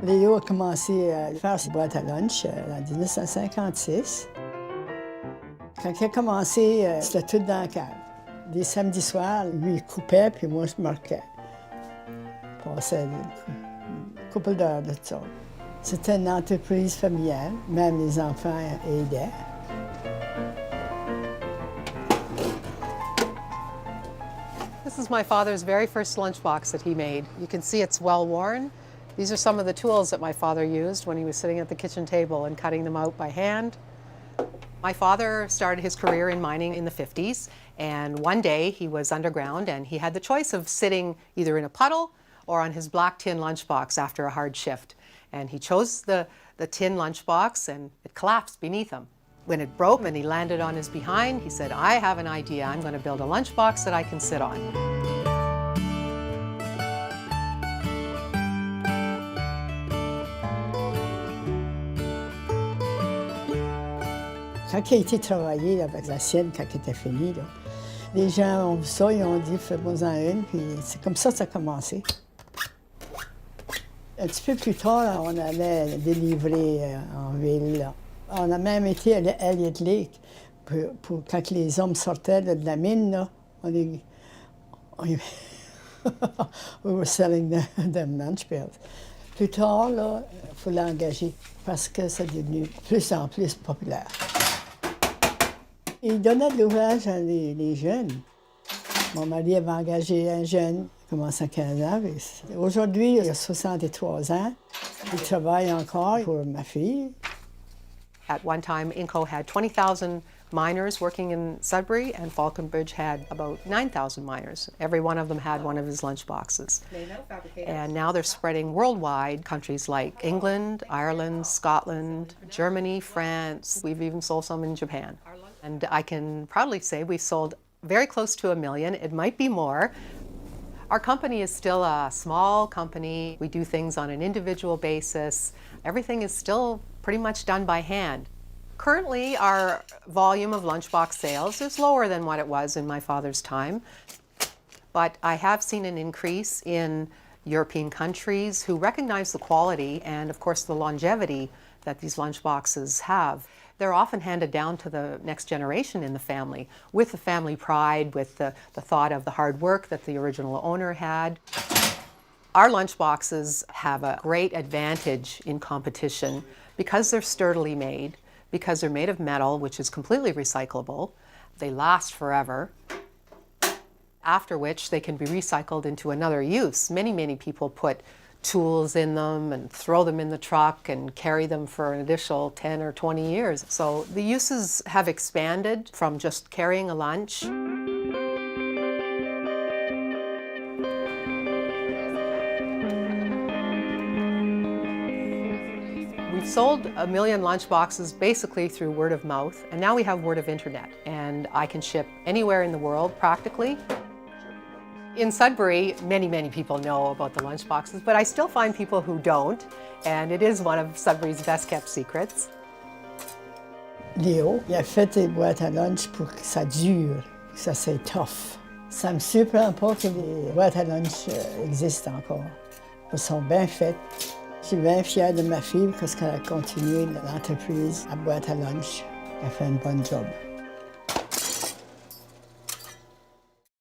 Léo a commencé à faire ses boîtes à lunch en 1956. Quand il a commencé, c'était tout dans la cave. Les samedis soirs, lui, il coupait, puis moi, je marquais. Je passais une couple d'heures de ça. C'était une entreprise familiale. Même les enfants aidaient. This is my father's very first lunchbox that he made. You can see it's well worn. These are some of the tools that my father used when he was sitting at the kitchen table and cutting them out by hand. My father started his career in mining in the 50s, and one day he was underground and he had the choice of sitting either in a puddle or on his black tin lunchbox after a hard shift. And he chose the tin lunchbox and it collapsed beneath him. When it broke and he landed on his behind, he said, I have an idea. I'm going to build a lunchbox that I can sit on. Quand il a été travaillé avec la sienne, quand il était fini, là, les gens ont vu ça, ils ont dit « fais-moi-en une », puis c'est comme ça que ça a commencé. Un petit peu plus tard, là, on allait délivrer en ville. Là. On a même été à Elliott Lake pour quand les hommes sortaient de la mine, là, we were selling them lunch bills. Plus tard, là, il faut l'engager parce que c'est devenu de plus en plus populaire. Il donnait de l'ouvrage à les jeunes. Mon mari avait engagé un jeune, il commence à 15 ans. Aujourd'hui, il a 63 ans. Il travaille encore pour ma fille. At one time, Inco had 20,000 miners working in Sudbury, and Falconbridge had about 9,000 miners. Every one of them had one of his lunchboxes. And now they're spreading worldwide, countries like England, Ireland, Scotland, Germany, France. We've even sold some in Japan. And I can proudly say we've sold very close to 1 million. It might be more. Our company is still a small company. We do things on an individual basis. Everything is still pretty much done by hand. Currently, our volume of lunchbox sales is lower than what it was in my father's time. But I have seen an increase in European countries who recognize the quality and, of course, the longevity that these lunchboxes have. They're often handed down to the next generation in the family with the family pride, with the thought of the hard work that the original owner had. Our lunchboxes have a great advantage in competition because they're sturdily made, because they're made of metal, which is completely recyclable. They last forever, after which they can be recycled into another use. Many people put tools in them and throw them in the truck and carry them for an additional 10 or 20 years. So the uses have expanded from just carrying a lunch. We've sold 1 million lunchboxes basically through word of mouth, and now we have word of internet, and I can ship anywhere in the world practically. In Sudbury, many people know about the lunchboxes, but I still find people who don't, and it is one of Sudbury's best-kept secrets. Léo, il a fait des boîtes à lunch pour que ça dure, que ça soit tough. Ça me surprend pas que les boîtes à lunch existent encore. Elles sont bien faites. Je suis bien fière de ma fille parce qu'elle a continué l'entreprise à boîte à lunch. Elle fait un bon job.